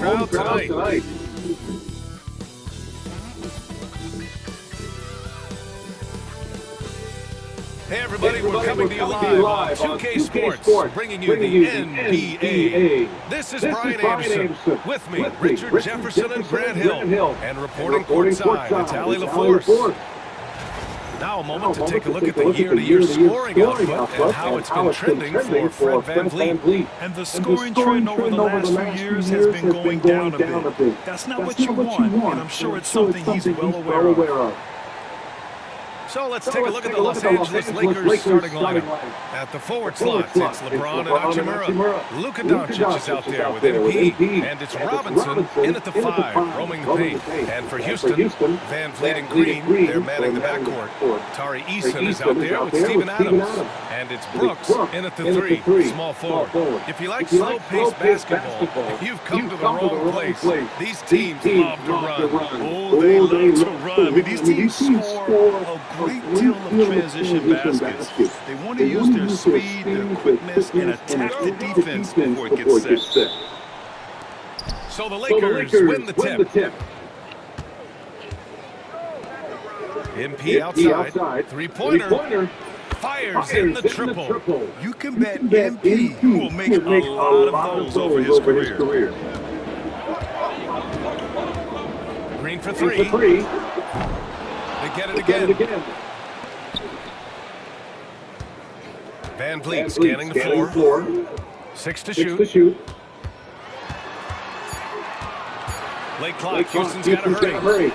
crowd tonight. Hey everybody, we're coming to you live on 2K Sports, bringing you the NBA. This is Brian Anderson. With me, Richard Jefferson and Grant Hill. And reporting courtside, it's Allie LaForce. Now a moment to take a look at the year-to-year scoring output and how it's been trending for Fred VanVleet. And the scoring trend over the last few years has been going down a bit. That's not what you want, and I'm sure it's something he's well aware of. So let's take a look at the Los Angeles Lakers starting lineup. At the forward slots, it's LeBron and Hachimura. Luka Doncic is out there with MP, and it's Robinson in at the 5, roaming the paint. And for Houston, VanVleet and Green, they're manning the backcourt. Tari Eason is out there with Steven Adams. And it's Brooks in at the 3, small forward. If you like slow-paced basketball, you've come to the wrong place. These teams love to run. Oh, they love to run. I mean, these teams score a great deal of transition baskets. They want to use their speed, their quickness, and attack the defense before it gets set. So the Lakers win the tip. MP outside, three-pointer, fires in the triple. You can bet MP will make a lot of those over his career. Green for three. They get it again. VanVleet scanning the floor. 6 to shoot. Late clock. Houston's got to hurry.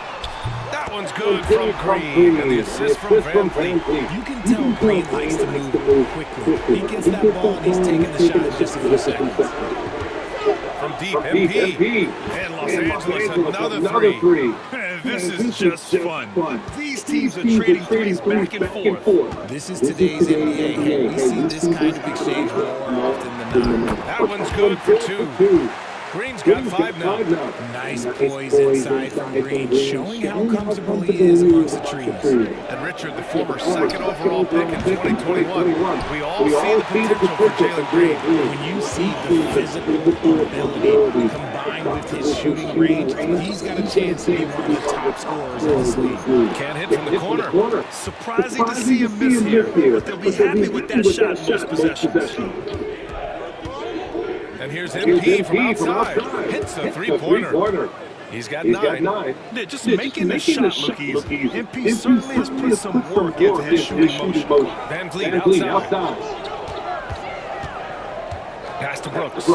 That one's good from Green, and the assist from VanVleet. You can tell Green likes to move quickly. He gets that ball and he's taking the shot in just a few seconds. From deep, MP. And Los Angeles, another three. This is just fun. These teams are trading threes back and forth. This is today's NBA. Hey, we see this kind of exchange more often than not. That one's good for 2. Green's got 5 now. Nice poise inside from Green, showing how comfortable he is amongst the trees. And Richard, the former second overall pick in 2021, we all see the potential for Jalen Green. When you see the physical ability combined with his shooting range, he's got a chance to be one of the top scorers in this league. Can't hit from the corner. Surprising to see him miss here, but they'll be happy with that shot in most possessions. And here's MP from outside. Hits a three-pointer. He's got 9. They're just making the shot look easy. MP certainly has put some work into his shooting motion. VanVleet outside. Pass to Brooks.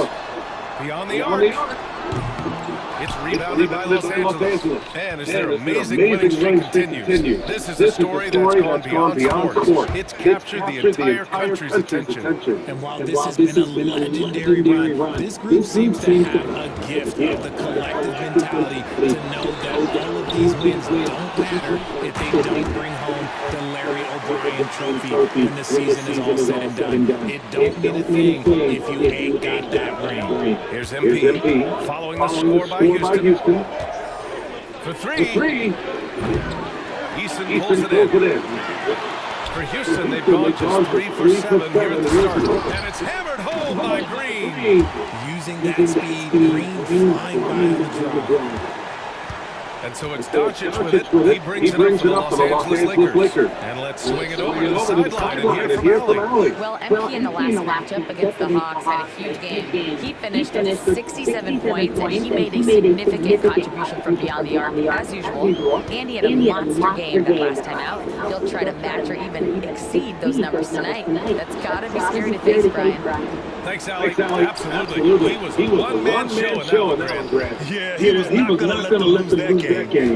Beyond the arc. It's rebounded by Los Angeles. And as their amazing winning streak continues, this is a story that's gone beyond sports. It's captured the entire country's attention. And while this has been a legendary run, this group seems to have a gift of the collective mentality to know that all of these wins don't matter if they don't bring home the Larry O'Brien trophy when the season is all said and done. It don't mean a thing if you ain't got that ring. Here's MP following the score by Houston. For 3. Eason pulls it in. For Houston, they've gone just 3 for 7 here at the start. And it's hammered home by Green. Using that speed, Green flying by on the draw. And so it's Doncic with it. He brings it up for the Los Angeles Lakers. And let's swing it over to the sideline and hear from Allie. Well, MP in the last matchup against the Hawks had a huge game. He finished at 67 points, and he made a significant contribution from beyond the arc, as usual. And he had a monster game that last time out. He'll try to match or even exceed those numbers tonight. That's got to be scary to face, Brian. Thanks, Allie. Absolutely. He was a one-man show in that one, Yeah, he was not going to let them lose that game.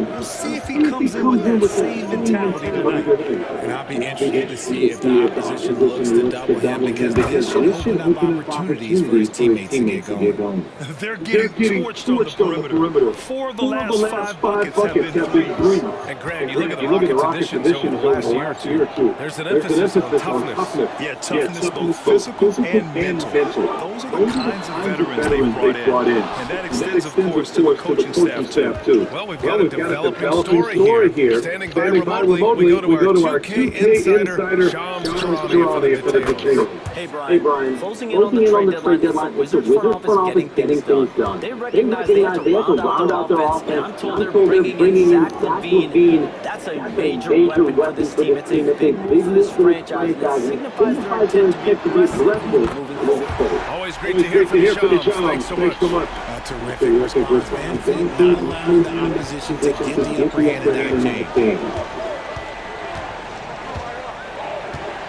We'll see if he comes in with that same mentality tonight. And I'll be interested to see if the opposition looks to double him, because this should open up opportunities for his teammates to get going. They're getting torched on the perimeter. 4 of the last 5 buckets have been threes. And Grant, you look at the Rockets' additions over the last year or two. There's an emphasis on toughness. Yeah, toughness, both physical and mental. potential. Those are the kinds of veterans they brought in. And that extends, of course, to the coaching staff, too. Well, we've got a developing story here. Standing by remotely, we go to our 2K insider, Shams Charania, for the details. Hey Brian, closing in on the trade deadline, with the Wizards front office getting things done. They recognize they have to round out their offense, and I'm told they're bringing in Zach LaVine. That's a major weapon for this team. It's a big move for this franchise, and it signifies their intent to be aggressive moving forward. Always great to hear from you, Shams. Thanks so much. A terrific response. Van Fleet not allowing the opposition to get the upper hand in that game.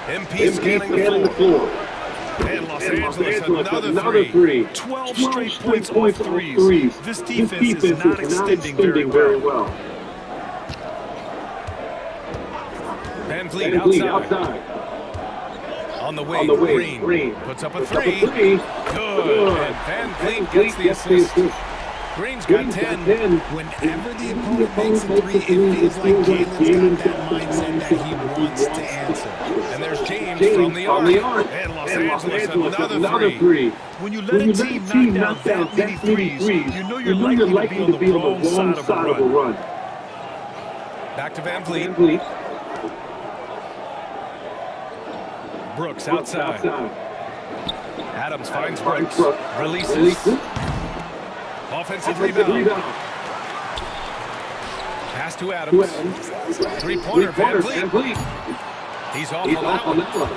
MP scanning the floor. And Los Angeles another three. 12 straight points off threes. This defense is not extending very well. Van Vliet outside. On the way, Green puts up a three. Good. And Van Vliet gets the assist. Green's got 10. Whenever the opponent makes a three, it feels like Jalen's got that mindset that he wants to answer. And there's James from the arc. And Los Angeles another three. When you let a team knock down that many threes, you know you're likely to be on the wrong side of a run. Back to Van Vliet. Brooks outside. Adams finds Brooks. Releases. Offensive rebound. Pass to Adams. Three-pointer, Van Vliet. He's off on that one.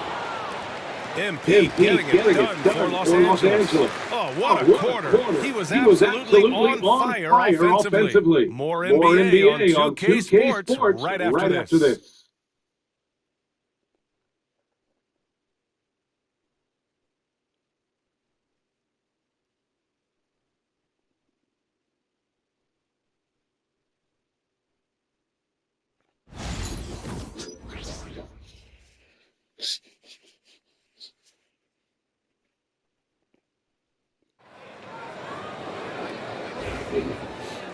MP getting it done for Los Angeles. Oh, what a quarter. He was absolutely on fire offensively. More NBA on 2K Sports right after this.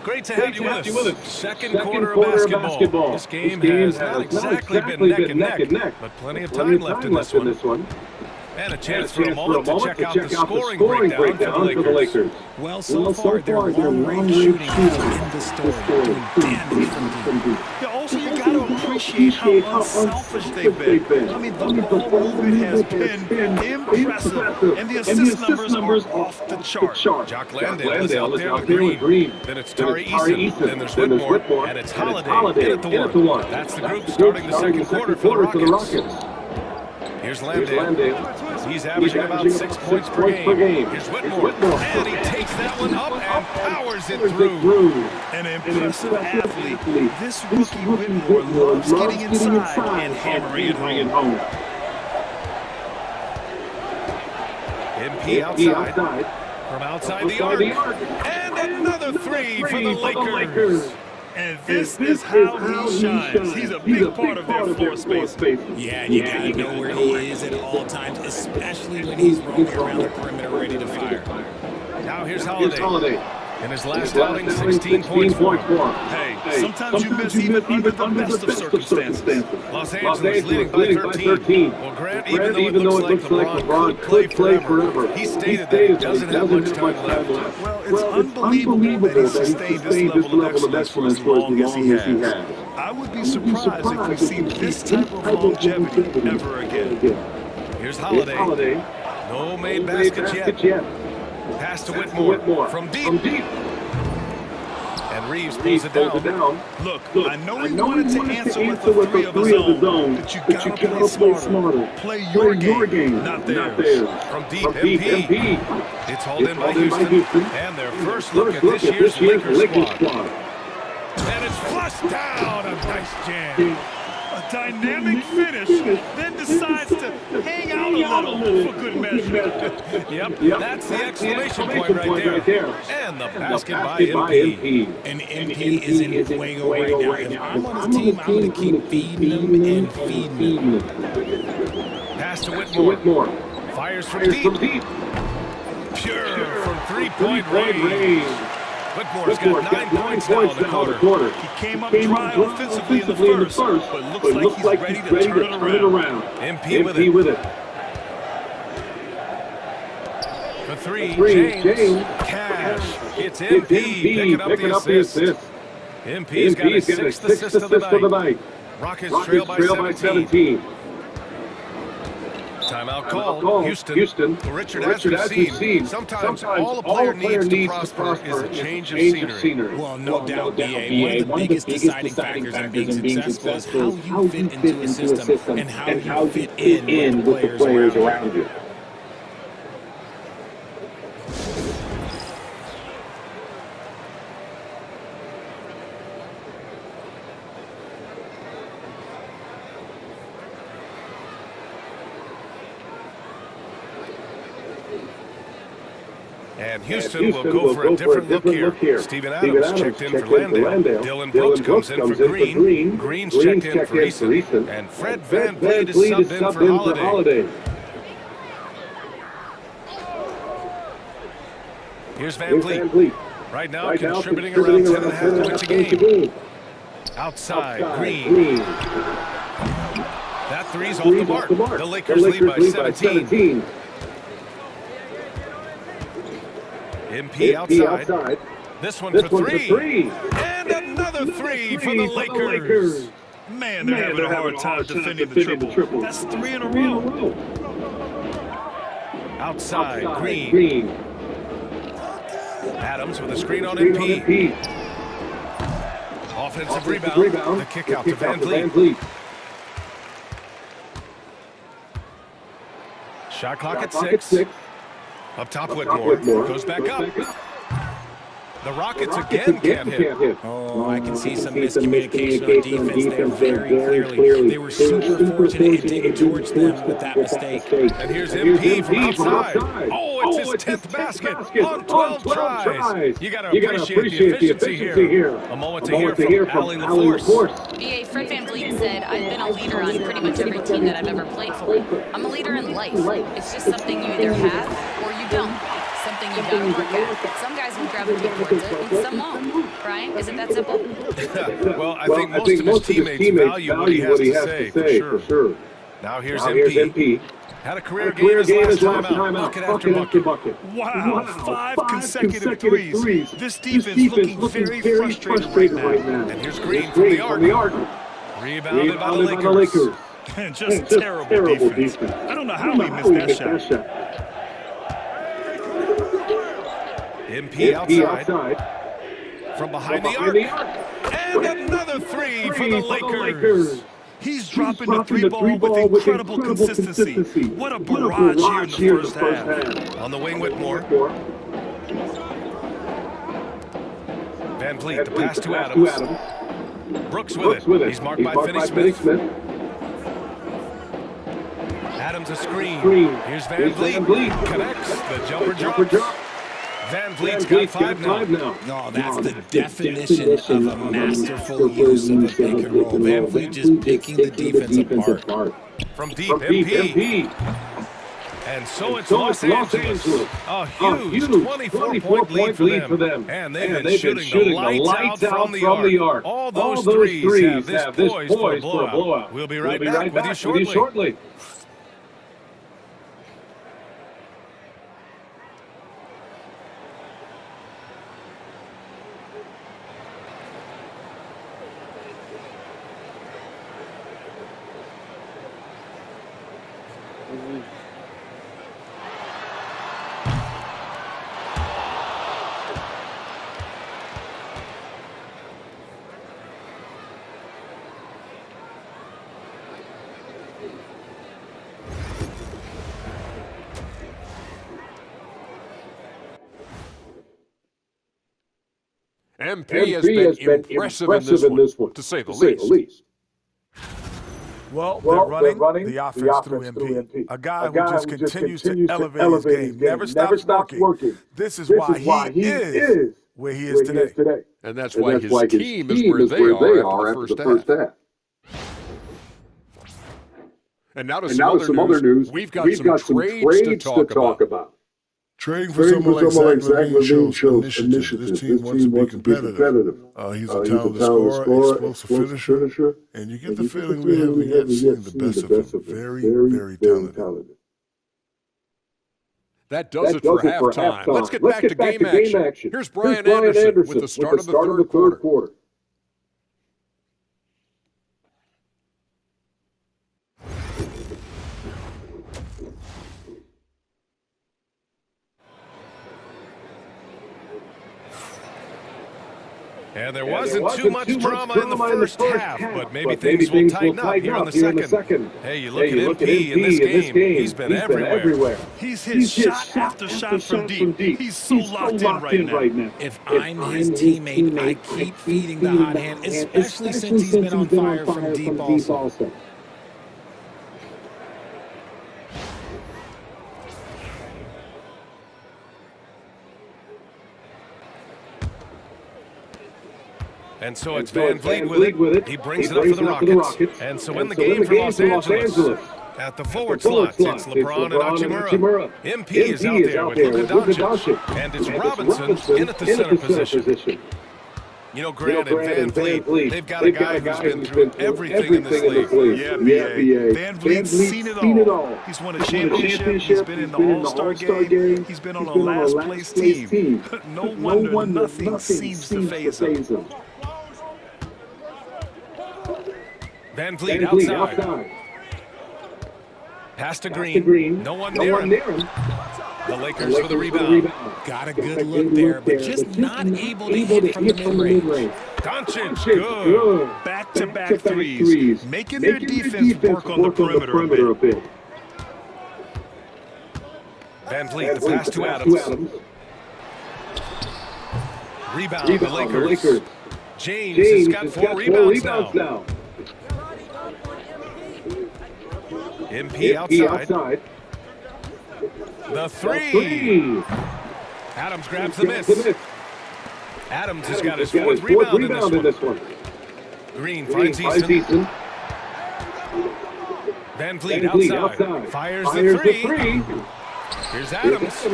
Great to have you with us. Second quarter of basketball. This game has not exactly been neck and neck, but plenty of time left in this one. And a chance for a moment to check out the scoring breakdown for the Lakers. Well, so far, their long-range shooting is in the story. Doing damage from deep. Yeah, also, you got to appreciate how unselfish they've been. I mean, the ball movement has been impressive, and the assist numbers are off the chart. Jock Landale is out there with Green. Then it's Tari Eason. Then there's Whitmore. And it's Holiday in at the one. That's the group starting the second quarter for the Rockets. Here's Landale. He's averaging about 6 points per game. Here's Whitmore. And he takes that one up and powers it through. An impressive athlete. This rookie Whitmore loves getting inside and hammering it home. MP outside. From outside the arc. And another three for the Lakers. And this is how he shines. He's a big part of their floor space. Yeah, you gotta know where he is at all times, especially when he's roaming around the perimeter ready to fire. Now here's Holiday. In his last outing, 16 points for him. Hey, sometimes you miss even under the best of circumstances. Los Angeles leading by 13. Well, Grant, even though it looks like LeBron could play forever, he stated that he doesn't have much time left. Well, it's unbelievable that he sustained this level of excellence for as long as he has. I would be surprised if we see this type of longevity ever again. Here's Holiday. No made baskets yet. Pass to Whitmore from deep. And Reeves pulls it down. Look, I know he wanted to answer with a three of his own, but you gotta play smarter. Play your game, not theirs. From deep, MP. It's hauled in by Houston. And their first look at this year's Lakers squad. And it's flushed down. A nice jam. A dynamic finish, then decides to hang out a little for good measure. Yep, that's the exclamation point right there. And the basket by MP. And MP is in fuego right now. If I'm on his team, I'm going to keep feeding him and feeding him. Pass to Whitmore. Fires from deep. Pure from three-point range. Whitmore's got 9 points now in the quarter. He came up dry offensively in the first, but looks like he's ready to turn it around. MP with it. three, James. Cash. It's MP picking up the assist. MP's got his sixth assist of the night. Rockets trail by 17. Timeout call. Houston. Richard has received. Sometimes all a player needs to prosper is a change of scenery. Well, no doubt, BA. One of the biggest deciding factors in being successful is how you fit into a system and how you fit in with the players around you. And Houston will go for a different look here. Steven Adams checked in for Landale. Dylan Brooks comes in for Green. Green's checked in for Eason. And Fred VanVleet is subbed in for Holiday. Here's VanVleet. Right now contributing around 10.5 points a game. Outside, Green. That three's off the mark. The Lakers lead by 17. MP outside. This one for three. And another three for the Lakers. Man, they're having a hard time defending the triple. That's 3 in a row. Outside, Green. Adams with a screen on MP. Offensive rebound. The kick out to VanVleet. Shot clock at 6. Up top, Whitmore. Goes back up. The Rockets again can't hit. Oh, I can see some miscommunication on defense there very clearly. They were super fortunate it didn't towards them with that mistake. And here's MP from outside. Oh, it's his 10th basket on 12 tries. You got to appreciate the efficiency here. A moment to hear from Allie LaForce. BA, Fred VanVleet said, I've been a leader on pretty much every team that I've ever played for. I'm a leader in life. It's just something you either have or you don't. Something you gotta work at. Some guys will gravitate towards it, and some won't. Brian, is it that simple? Well, I think most of his teammates value what he has to say, for sure. Now here's MP. Had a career game his last time out. Bucket after bucket. Wow, 5 consecutive threes. This defense looking very frustrated right now. And here's Green from the arc. Rebounded by the Lakers. And just terrible defense. I don't know how he missed that shot. MP outside. From behind the arc. And another three for the Lakers. He's dropping the three ball with incredible consistency. What a barrage here in the first half. On the wing, Whitmore. VanVleet, the pass to Adams. Brooks with it. He's marked by Finney-Smith. Adams a screen. Here's VanVleet. Connects. The jumper drops. VanVleet's got 5 now. No, that's the definition of a masterful use of a pick and roll. VanVleet just picking the defense apart. From deep, MP. And so it's Los Angeles. A huge 24-point lead for them. And they've been shooting the lights out from the arc. All those threes have this poised for a blowout. We'll be right back with you shortly. MP has been impressive in this one, to say the least. Well, they're running the offense through MP. A guy who just continues to elevate his game, never stops working. This is why he is where he is today. And that's why his team is where they are after the first half. And now to some other news. We've got some trades to talk about. Trading for someone like Zach LaVine shows initiative. This team wants to be competitive. He's a talented scorer, explosive finisher, and you get the feeling we haven't yet seen the best of him. Very, very talented. That does it for halftime. Let's get back to game action. Here's Brian Anderson with the start of the third quarter. And there wasn't too much drama in the first half, but maybe things will tighten up here in the second. Hey, you look at MP in this game, he's been everywhere. He's hit shot after shot from deep. He's so locked in right now. If I'm his teammate, I keep feeding the hot hand, especially since he's been on fire from deep also. And so it's Van Vliet with it. He brings it up for the Rockets. And so in the game for Los Angeles, at the forward slots, it's LeBron and Hachimura. MP is out there with Luka Doncic. And it's Robinson in at the center position. You know, Grant and Van Vliet, they've got a guy who's been through everything in this league. Yeah, B.A. Van Vliet's seen it all. He's won a championship. He's been in the All-Star game. He's been on a last-place team. No wonder nothing seems to faze him. Van Vliet outside. Pass to Green. No one near him. The Lakers for the rebound. Got a good look there, but just not able to hit from the mid-range. Doncic, good. Back-to-back threes. Making their defense work on the perimeter a bit. Van Vliet, the pass to Adams. Rebound, the Lakers. James has got 4 rebounds now. MP outside. The three. Adams grabs the miss. Adams has got his 4th rebound in this one. Green finds Easton. Van Vliet outside. Fires the three. Here's Adams.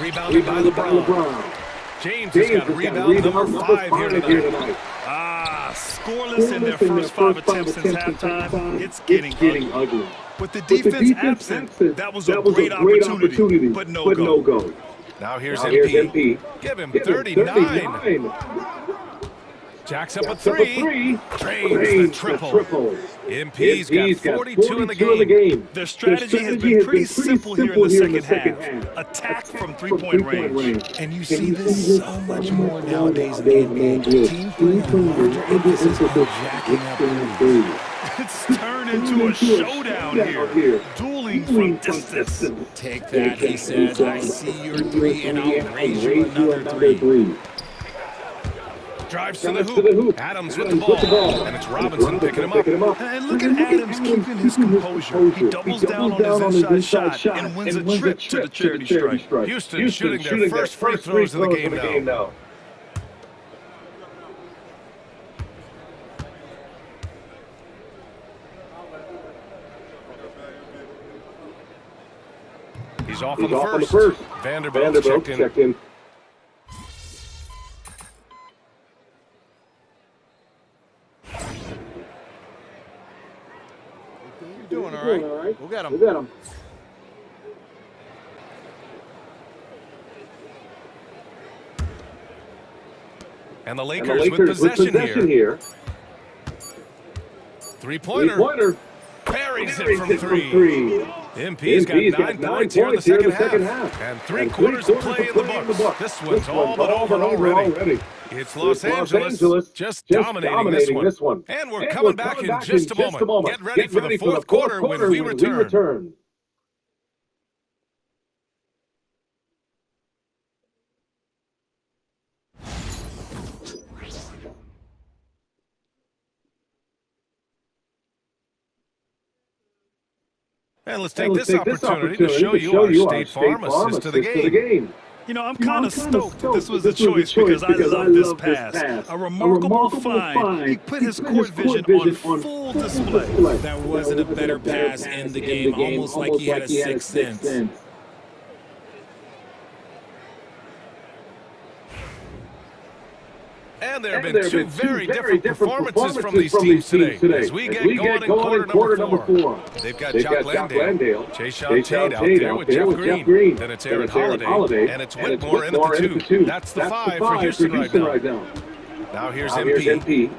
Rebounded by LeBron. James has got a rebound number 5 here tonight. Scoreless in their first 5 attempts since halftime. It's getting ugly. With the defense absent, that was a great opportunity, but no go. Now here's MP. Give him 39. Jacks up a 3. Drains the triple. MP's got 42 in the game. Their strategy has been pretty simple here in the second half. Attack from three-point range. And you see this so much more nowadays in the NBA. Teams putting a larger emphasis on jacking up threes. It's turned into a showdown here. Dueling from distance. Take that, he says. I see your 3 and I'll raise you another 3. Drives to the hoop. Adams with the ball. And it's Robinson picking him up. And look at Adams keeping his composure. He doubles down on his inside shot and wins a trip to the charity stripe. Houston shooting their first free throws of the game now. He's off on the first. Vanderbilt checked in. Doing all right. We'll get him. And the Lakers with possession here. Three-pointer. Parries it from 3. MP's got 9 points here in the second half. And 3 quarters of play in the books. This one's all but over already. It's Los Angeles just dominating this one. And we're coming back in just a moment. Get ready for the fourth quarter when we return. And let's take this opportunity to show you our State Farm assist to the game. You know, I'm kind of stoked that this was a choice because I love this pass. A remarkable find. He put his court vision on full display. There wasn't a better pass in the game, almost like he had a sixth sense. And there have been two very different performances from these teams today. As we get going in quarter number 4. They've got Jock Landale, Jaysean Tate out there with Jeff Green. Then it's Aaron Holiday, and it's Whitmore in at the 2. That's the 5 for Houston right now. Now here's MP.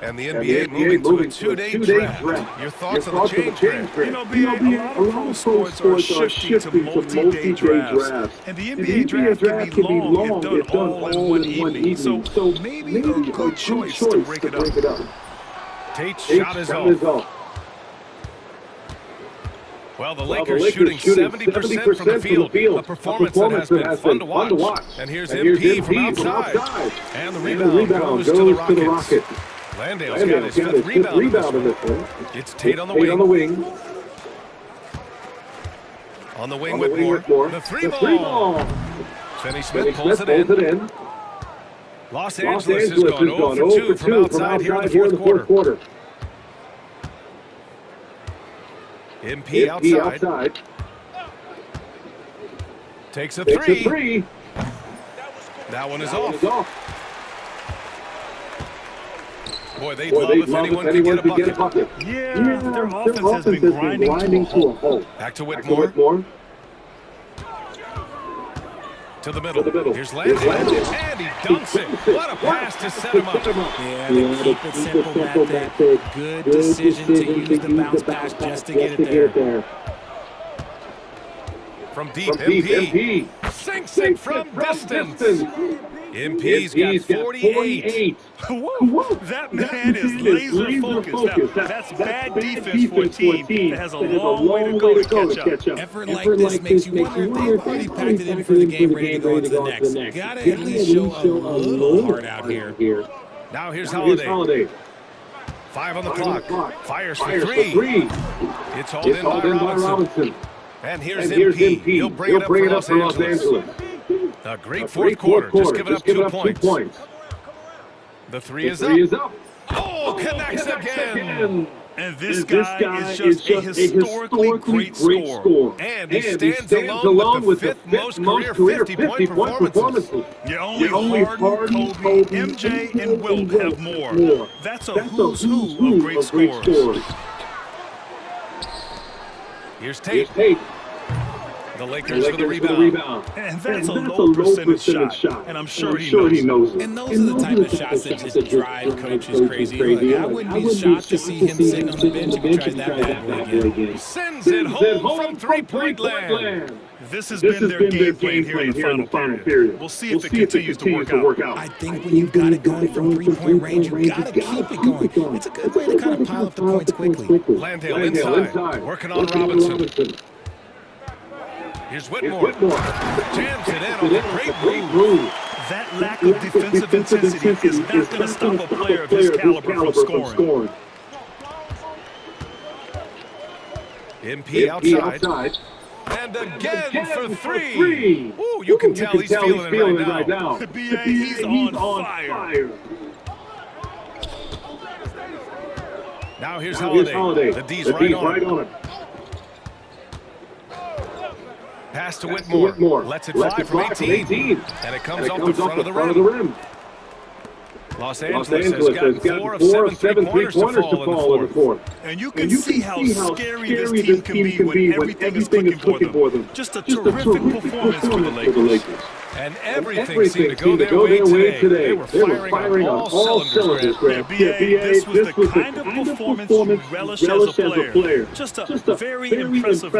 And the NBA moving to a 2-day draft. Your thoughts on the change, Grant? You know, a lot of pro sports are shifting to multi-day drafts. And the NBA draft can be long if done all in one evening. So maybe a good choice to break it up. Tate's shot is off. Well, the Lakers shooting 70% from the field. A performance that has been fun to watch. And here's MP from outside. And the rebound goes to the Rockets. Landale's got his 5th rebound in this one. It's Tate on the wing. On the wing with Moore. The 3 ball. Finney Smith pulls it in. Los Angeles has gone 0 for 2 from outside here in the fourth quarter. MP outside. Takes a 3. That one is off. Boy, they'd love if anyone could get a bucket. Yeah, their offense has been grinding to a halt. Back to Whitmore. To the middle. Here's Landale. And he dunks it. What a pass to set him up. Yeah, they keep it simple method. Good decision to use the bounce pass just to get it there. From deep, MP. Sinks it from distance. MP's got 48. Whoa, that man is laser focused. That's bad defense for a team that has a long way to go to catch up. Effort like this makes you wonder if they've already packed it in for the game, ready to go into the next. Gotta at least show a little heart out here. Now here's Holiday. 5 on the clock. Fires for 3. It's hauled in by Robinson. And here's MP. He'll bring it up for Los Angeles. A great fourth quarter. Just giving up 2 points. The 3 is up. Oh, connects again. And this guy is just a historically great scorer. And he stands alone with the 5th most career 50-point performances. Yeah, only Harden, Kobe, MJ, and Wilt have more. That's a who's who of great scorers. Here's Tate. The Lakers for the rebound. And that's a low percentage shot. And I'm sure he knows it. And those are the type of shots that just drive coaches crazy. Look, I wouldn't be shocked to see him sitting on the bench if he tries that bad boy again. Sends it home from 3-point land. This has been their game plan here in the final period. We'll see if it continues to work out. I think when you've got it going from 3-point range, you've got to keep it going. It's a good way to kind of pile up the points quickly. Landale inside, working on Robinson. Here's Whitmore. Jams it in on a great move. That lack of defensive intensity is not going to stop a player of his caliber from scoring. MP outside. And again for 3. Ooh, you can tell he's feeling it right now. B.A., he's on fire. Now here's Holiday. The D's right on it. Pass to Whitmore. Lets it fly from 18. And it comes off the front of the rim. Los Angeles has gotten 4 of 7 3-pointers to fall in the fourth. And you can see how scary this team can be when everything is clicking for them. Just a terrific performance for the Lakers. And everything seemed to go their way today. They were firing on all cylinders. This was the kind of performance you relish as a player. Just a very impressive.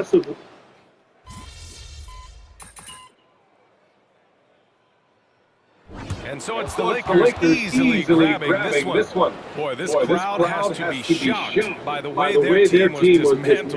And so it's the Lakers easily grabbing this one. Boy, this crowd has to be shocked by the way their team was dismantled.